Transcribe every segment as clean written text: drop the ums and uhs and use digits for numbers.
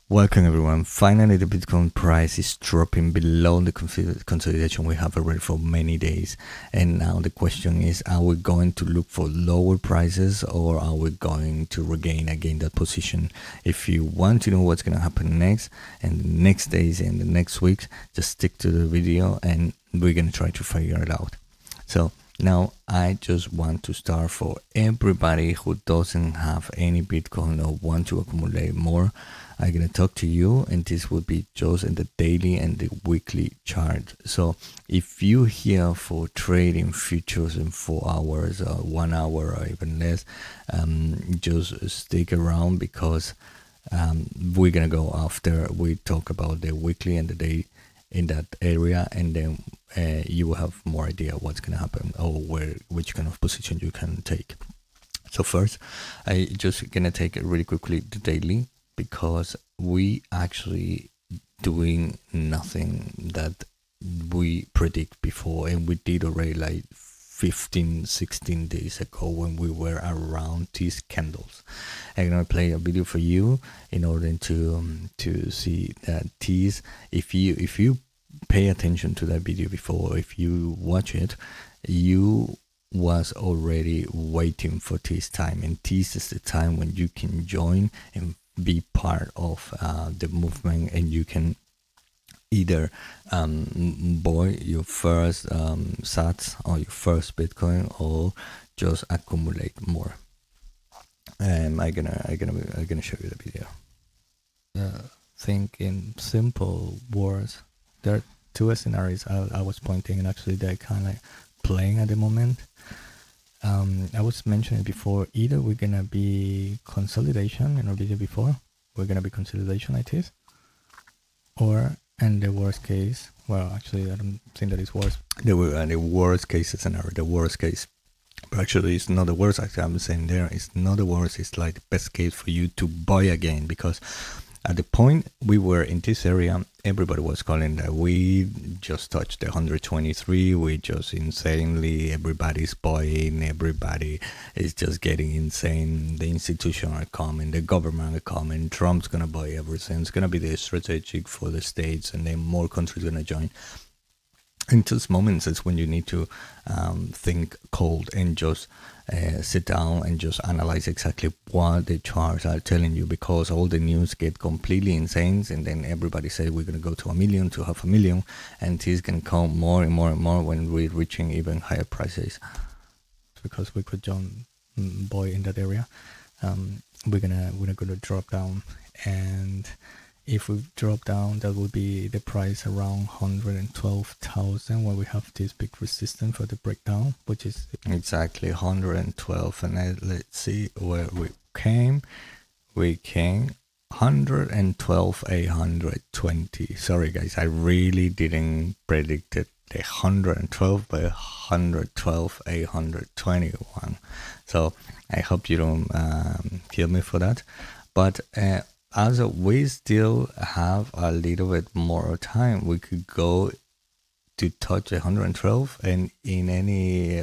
Welcome everyone. Finally, the Bitcoin price is dropping below the consolidation we have already for many days. And now the question is, are we going to look for lower prices or are we going to regain again that position? If you want to know what's going to happen next and the next days and the next weeks, just stick to the video and we're going to try to figure it out. So now I just want to start for everybody who doesn't have any Bitcoin or want to accumulate more. I'm going to talk to you, and this will be just in the daily and the weekly chart. So if you're here for trading futures in 4 hours or 1 hour or even less, just stick around because we're going to go after we talk about the weekly and the day in that area, and then you will have more idea what's going to happen or which kind of position you can take. So first, I just going to take it really quickly the daily, because we actually doing nothing that we predict before, and we did already like 15-16 days ago when we were around these candles. I'm gonna play a video for you in order to see that these, if you pay attention to that video before, if you watch it, you was already waiting for this time, and this is the time when you can join and be part of the movement, and you can either buy your first sats or your first Bitcoin, or just accumulate more. I'm gonna show you the video. Think in simple words. There are two scenarios I was pointing, and actually they're kind of playing at the moment. I was mentioning before, either we're gonna be consolidation in our video before, we're gonna be consolidation like this, or in the worst case, well, actually I don't think that is worse. The worst case scenario, the worst case, but actually it's not the worst. Actually, I'm saying there, it's not the worst. It's like the best case for you to buy again, because at the point we were in this area, everybody was calling that we just touched the 123. We just insanely, everybody's buying, everybody is just getting insane. The institution are coming, the government are coming, Trump's gonna buy everything. It's gonna be the strategic for the states, and then more countries gonna join. In those moments, it's when you need to think cold and just sit down and just analyze exactly what the charts are telling you, because all the news get completely insane, and then everybody says we're going to go to 1 million, to 500,000, and this can come more and more and more when we're reaching even higher prices, because we could join buy in that area. We're gonna drop down, and if we drop down, that will be the price around 112,000, where we have this big resistance for the breakdown, which is exactly 112. And let's see where we came. We came 112,820. Sorry guys, I really didn't predict it. The 112, but 112,821. So I hope you don't kill me for that. But also, we still have a little bit more time. We could go to touch 112, and in any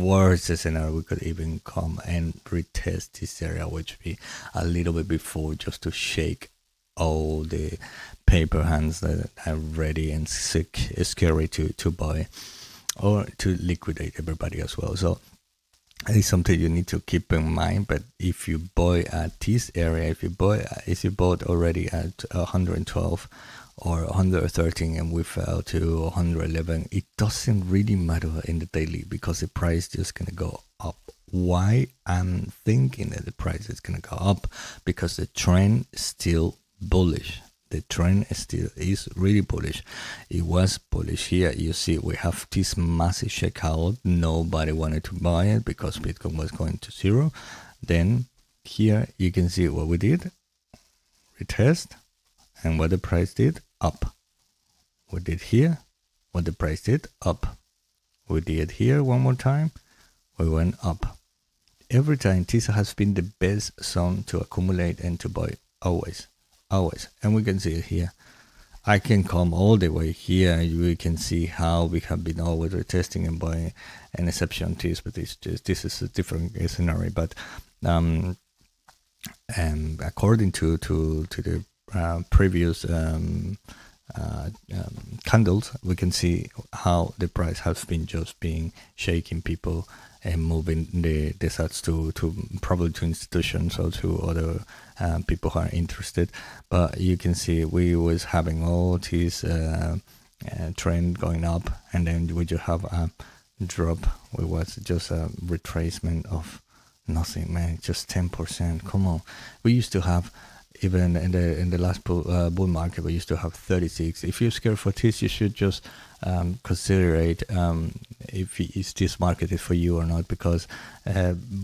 worst scenario, we could even come and retest this area, which be a little bit before, just to shake all the paper hands that are ready and scary to buy, or to liquidate everybody as well. So it's something you need to keep in mind. But if you buy at this area, if you bought already at 112 or 113 and we fell to 111, it doesn't really matter in the daily, because the price is just gonna go up. Why I'm thinking that the price is gonna go up? Because the trend is still bullish. The trend is really bullish. It was bullish here. You see, we have this massive checkout. Nobody wanted to buy it because Bitcoin was going to zero. Then here you can see what we did. Retest, and what the price did, up. We did here, what the price did, up. We did here one more time, we went up. Every time, this has been the best zone to accumulate and to buy, always. And we can see it here. I can come all the way here. You can see how we have been always retesting and buying, an exception to this, but this is a different scenario. But according to the previous candles, we can see how the price has been just being shaking people and moving the sats to probably to institutions or to other people who are interested. But you can see we was having all these trend going up, and then we just have a drop. It was just a retracement of nothing, man. Just 10%. Come on, we used to have, even in the last bull market, we used to have 36. If you're scared for this, you should just consider it, if this market is for you or not, because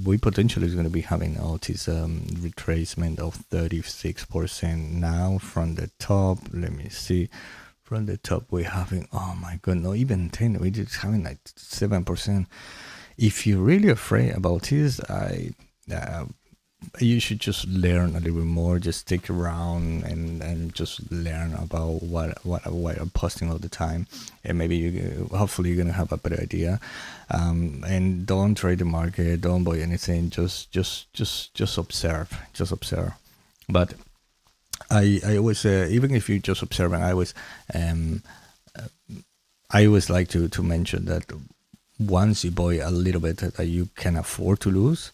we potentially is going to be having all this retracement of 36% now from the top. Let me see. From the top, we're having, oh my god, no, even 10. We're just having like 7%. If you're really afraid about this, you should just learn a little bit more. Just stick around and just learn about what I'm posting all the time, and maybe hopefully you're gonna have a better idea. And don't trade the market, don't buy anything. Just observe. Just observe. But I always, even if you just observe, I always like to mention that once you buy a little bit that you can afford to lose,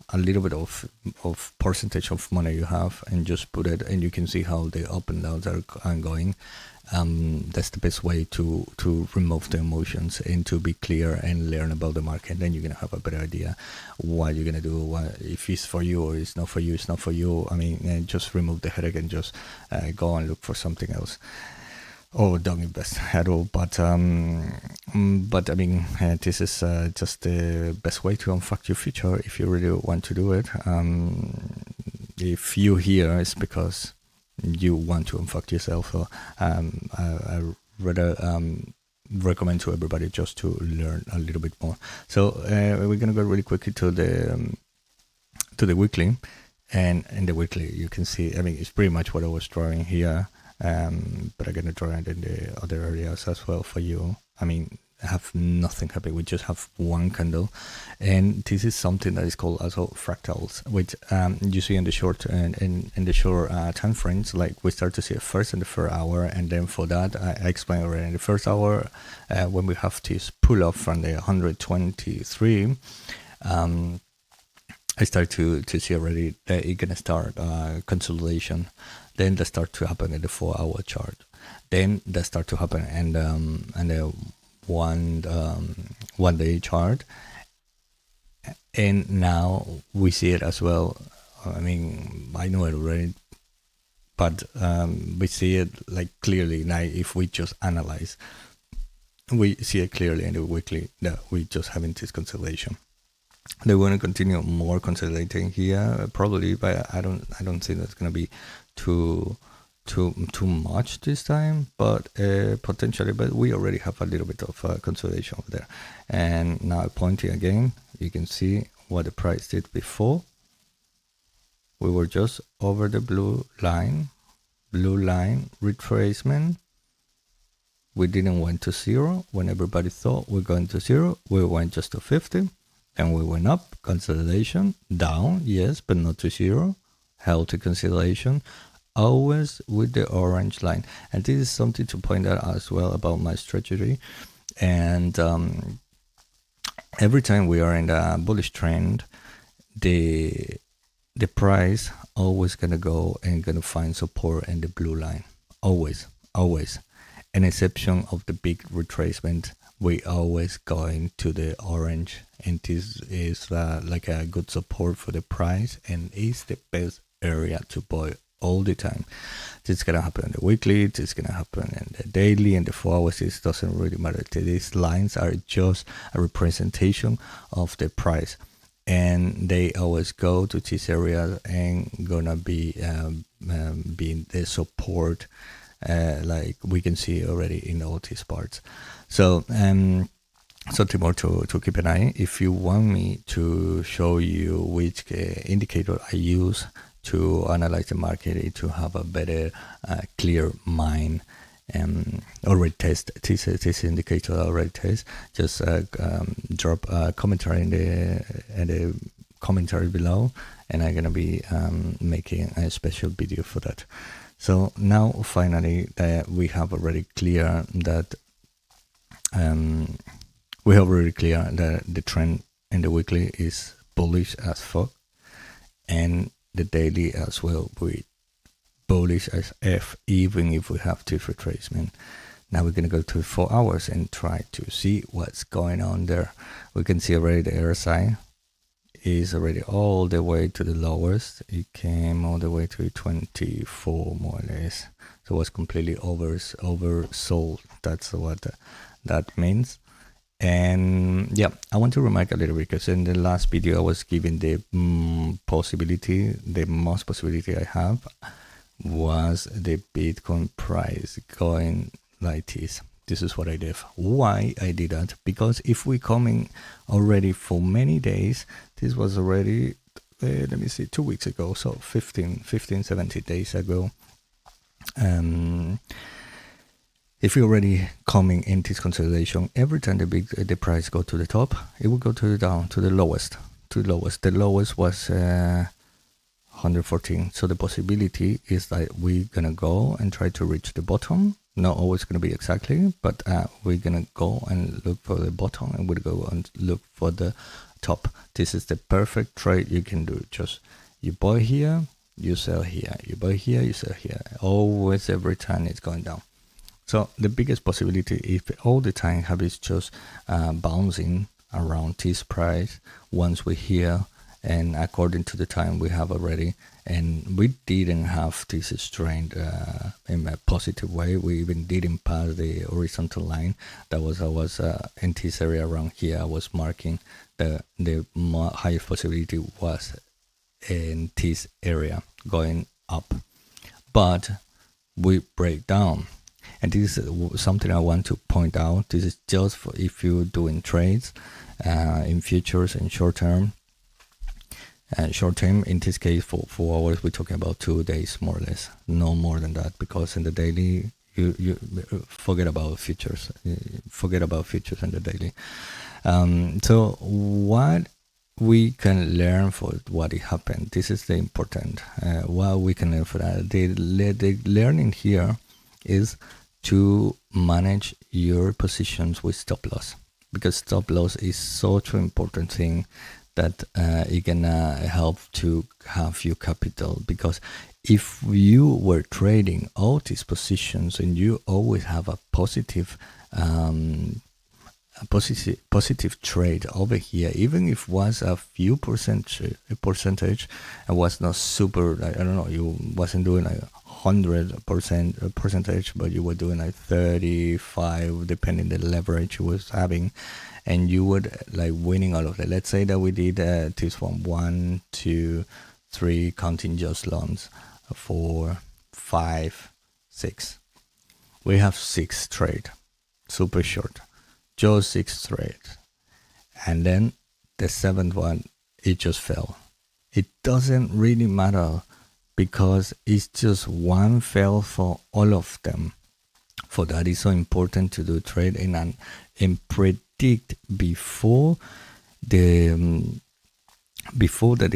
a little bit of percentage of money you have, and just put it, and you can see how the up and downs are going. That's the best way to remove the emotions and to be clear and learn about the market. Then you're gonna have a better idea what you're gonna do, what, if it's for you or it's not for you. It's not for you. I mean, just remove the headache and just go and look for something else. Or don't invest at all. But I mean, this is just the best way to unfuck your future if you really want to do it. If you here, it's because you want to unfuck yourself. So I rather recommend to everybody just to learn a little bit more. So we're gonna go really quickly to the weekly, and in the weekly you can see, I mean, it's pretty much what I was drawing here. But I'm gonna draw it in the other areas as well for you. I mean, I have nothing happening. We just have one candle, and this is something that is called also fractals, which you see in the short and in the short time frames. Like we start to see it first in the first hour, and then for that I explained already in the first hour when we have this pull off from the 123. I start to see already that it's gonna start consolidation. Then that start to happen in the 4-hour chart. Then that start to happen and the 1 day chart. And now we see it as well. I mean, I know it already, but we see it like clearly now. If we just analyze, we see it clearly in the weekly that we just having this consolidation. They want to continue more consolidating here, probably, but I don't think that's gonna be too much this time, but potentially. But we already have a little bit of consolidation over there. And now pointing again, you can see what the price did before. We were just over the blue line retracement. We didn't went to zero when everybody thought we're going to zero. We went just to 50. And we went up, consolidation, down, yes, but not to zero. Healthy consolidation, always with the orange line. And this is something to point out as well about my strategy. And every time we are in the bullish trend, the price always gonna go and gonna find support in the blue line. Always. An exception of the big retracement, we always going to the orange, and this is like a good support for the price, and is the best area to buy all the time. This is gonna happen in the weekly, this is gonna happen in the daily, and the 4 hours. It doesn't really matter. These lines are just a representation of the price, and they always go to this area and gonna be being the support, like we can see already in all these parts. So something more to keep an eye. If you want me to show you which indicator I use to analyze the market, to have a better clear mind, already test this indicator, already test, just drop a commentary in the commentary below, and I'm gonna be making a special video for that. So now finally we have already clear that the trend in the weekly is bullish as fuck, and the daily as well, we bullish as F, even if we have two retracement. Now we're gonna go to 4 hours and try to see what's going on there. We can see already the RSI is already all the way to the lowest. It came all the way to 24 more or less. So it was completely oversold. That's what that means. And yeah, I want to remark a little bit, because in the last video I was giving the possibility, the most possibility I have was the Bitcoin price going like this. This is what I did. Why I did that? Because if we coming already for many days, this was already, let me see, 2 weeks ago, so 15, 17 days ago. If you're already coming in this consolidation, every time the price go to the top, it will go to the down, to the lowest. The lowest was 114. So the possibility is that we're gonna go and try to reach the bottom. Not always gonna be exactly, but we're gonna go and look for the bottom, and we'll go and look for the top. This is the perfect trade you can do. Just you buy here, you sell here, you buy here, you sell here. Always, every time it's going down. So the biggest possibility, if all the time have is just bouncing around this price, once we're here, and according to the time we have already, and we didn't have this strength in a positive way. We even didn't pass the horizontal line. That was, I was in this area around here, I was marking the highest possibility was in this area going up, but we break down. And this is something I want to point out. This is just for if you're doing trades in futures and short term. Short term, in this case, for 4 hours, we're talking about 2 days more or less, no more than that, because in the daily, you forget about futures. Forget about futures in the daily. So what we can learn for what happened, this is the important. What we can learn for that, the learning here is to manage your positions with stop loss, because stop loss is such an important thing that it can help to have your capital. Because if you were trading all these positions and you always have a positive trade over here, even if was a few percentage, and was not super, I don't know, you wasn't doing like 100% percentage, but you were doing like 35, depending the leverage you was having, and you would like winning all of it. Let's say that we did this one 1, 2, 3, counting just loans, 4, 5, 6. We have 6 trade, super short, just 6 trades, and then the 7th one, it just fell. It doesn't really matter, because it's just one fell for all of them. For that, it's so important to do trading and predict before the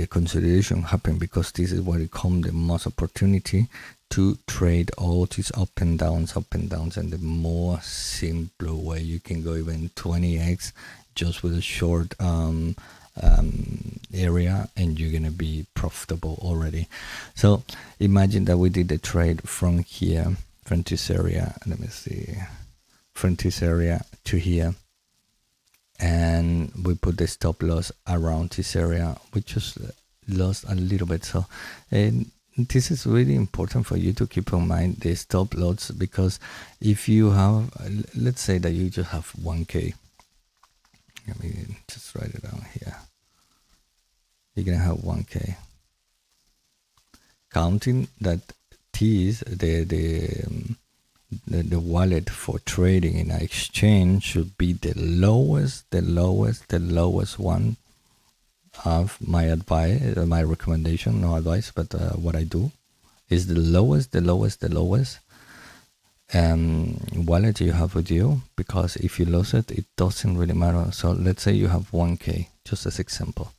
consolidation happen, because this is what it comes the most opportunity to trade all these up and downs, and the more simpler way you can go even 20x just with a short area, and you're gonna be profitable already. So imagine that we did the trade from here, from this area, let me see, from this area to here, and we put the stop loss around this area. We just lost a little bit. So and this is really important for you to keep in mind, the stop loss, because if you have, let's say that you just have 1k, let me just write it down here. You're gonna have 1k. Counting that is the wallet for trading in an exchange should be the lowest one of my advice, my recommendation, no advice, but what I do is the lowest wallet you have with you, because if you lose it, it doesn't really matter. So let's say you have 1k, just as example.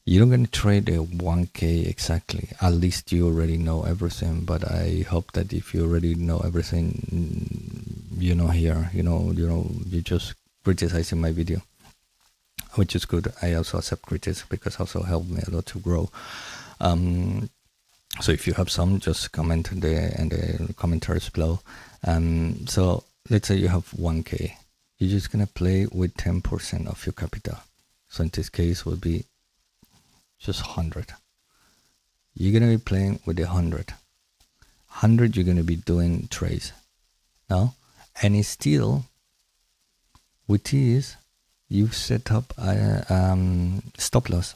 You're not gonna trade a 1K exactly. At least you already know everything. But I hope that if you already know everything, you're not here. You're just criticizing my video, which is good. I also accept critics because also helped me a lot to grow. So if you have some, just comment in the commentaries below. So let's say you have 1K. You're just gonna play with 10% of your capital. So in this case would be just 100. You're gonna be playing with the 100. 100 you're gonna be doing trades. Now, and it's still with this, you've set up a stop loss.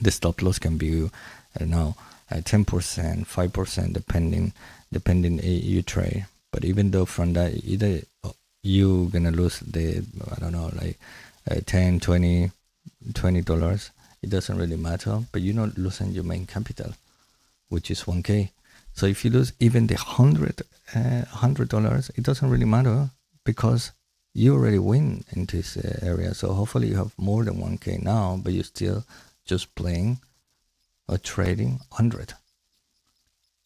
The stop loss can be, I don't know, 10%, 5%, depending you trade. But even though from that, either you're gonna lose the, I don't know, like 10, 20, $20. It doesn't really matter, but you're not losing your main capital, which is 1K. So if you lose even the $100, it doesn't really matter because you already win in this area. So hopefully you have more than 1K now, but you're still just playing or trading 100.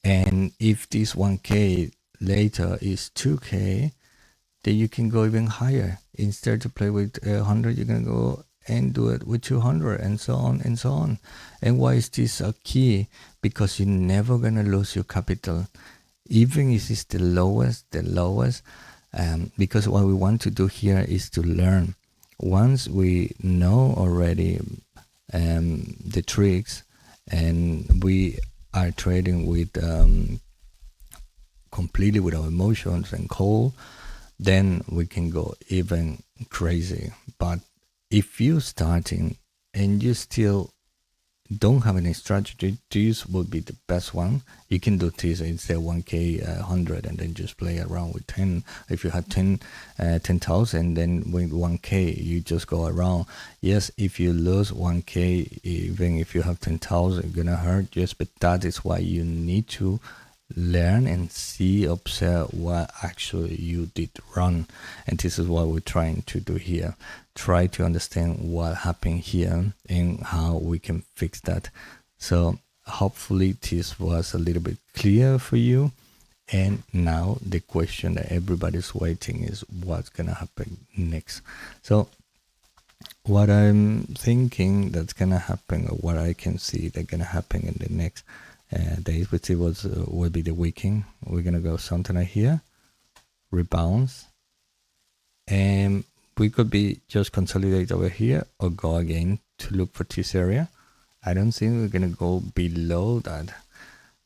And if this 1K later is 2K, then you can go even higher. Instead to play with 100, you're gonna go and do it with 200, and so on and so on. And why is this a key? Because you're never gonna lose your capital, even if it's the lowest. Because what we want to do here is to learn. Once we know already the tricks, and we are trading with completely with our emotions and cold, then we can go even crazy. But if you're starting and you still don't have any strategy, this would be the best one. You can do this instead 1K 100 and then just play around with 10. If you have 10,000, then with 1K you just go around. Yes, if you lose 1K, even if you have 10,000, it's gonna hurt. Yes, but that is why you need to learn and observe what actually you did wrong. And this is what we're trying to do here. Try to understand what happened here and how we can fix that. So hopefully this was a little bit clear for you. And now the question that everybody's waiting is what's gonna happen next. So what I'm thinking that's gonna happen, or what I can see that's gonna happen in the next days, which will be the weekend. We're gonna go something like here, rebounds, and we could be just consolidate over here or go again to look for this area. I don't think we're gonna go below that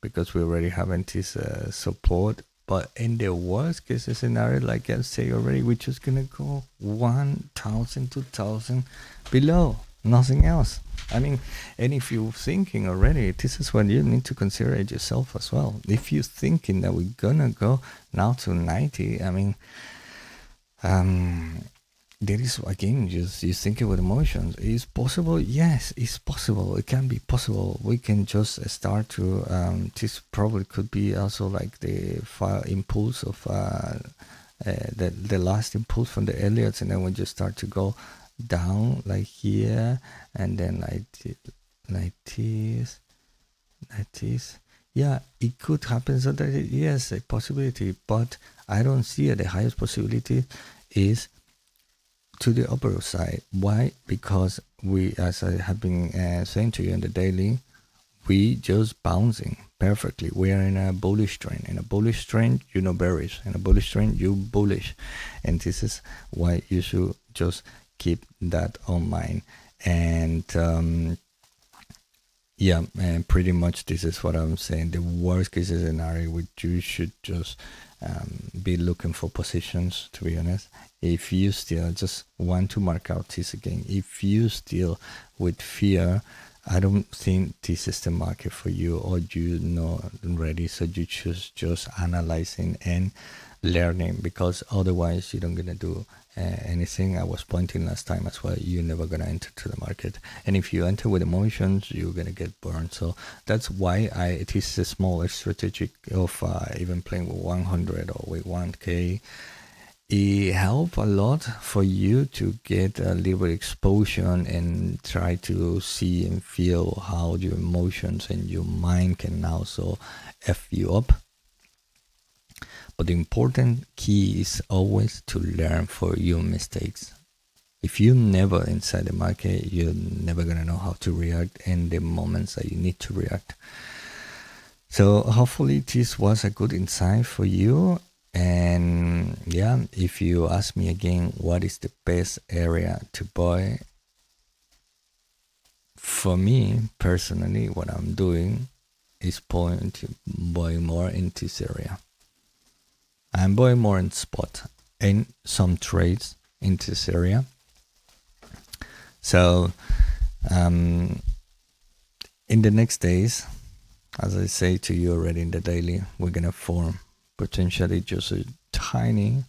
because we already have this support. But in the worst case scenario, like I say already, we're just gonna go 1,000, 2,000 below, nothing else. I mean, and if you're thinking already, this is what you need to consider it yourself as well. If you're thinking that we're gonna go now to 90, I mean, there is, again, just you thinking with emotions. Is possible? Yes, it's possible. It can be possible. We can just start to, this probably could be also like the impulse of the last impulse from the Elliots, and then we just start to go down like here, and then like this. Yeah, it could happen. So that yes, a possibility, but I don't see it. The highest possibility is to the upper side. Why? Because we, as I have been saying to you in the daily, we just bouncing perfectly. We are in a bullish trend. In a bullish trend, you know, bearish. In a bullish trend, you bullish, and this is why you should just keep that on mind. And yeah, and pretty much this is what I'm saying. The worst case scenario, which you should just be looking for positions, to be honest. If you still just want to mark out this again, if you still with fear, I don't think this is the market for you, or you not ready. So you just analyzing and learning, because otherwise you don't gonna do anything. I was pointing last time as well, you're never gonna enter to the market, and if you enter with emotions, you're gonna get burned. So that's why it is a smaller strategic of even playing with 100 or with 1K. it helped a lot for you to get a little bit exposure and try to see and feel how your emotions and your mind can also F you up. But the important key is always to learn for your mistakes. If you're never inside the market, you're never gonna know how to react in the moments that you need to react. So hopefully this was a good insight for you. And yeah, if you ask me again, what is the best area to buy? For me personally, what I'm doing is buying more in this area. I'm buying more in spot in some trades in this area. So in the next days, as I say to you already in the daily, we're gonna form potentially just a tiny,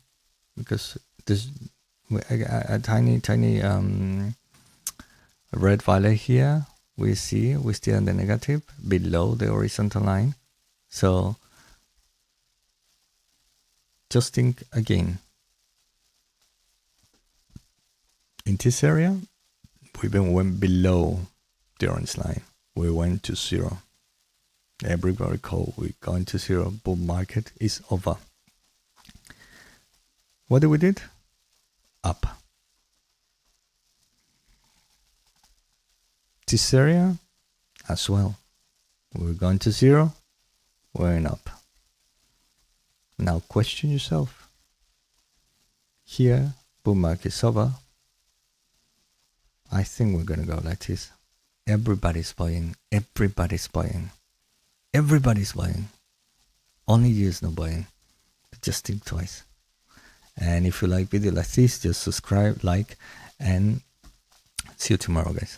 because there's a tiny red valley here. We're still in the negative below the horizontal line. So just think again. In this area, we even went below the orange line. We went to zero. Everybody call we're going to zero. Bull market is over. What did we did? Up. This area as well. We're going to zero. We're in up. Now question yourself. Here, bull market is over. I think we're gonna go like this. Everybody's buying. Everybody's buying. Everybody's buying. Only you is not buying. Just think twice. And if you like video like this, just subscribe, like, and see you tomorrow, guys.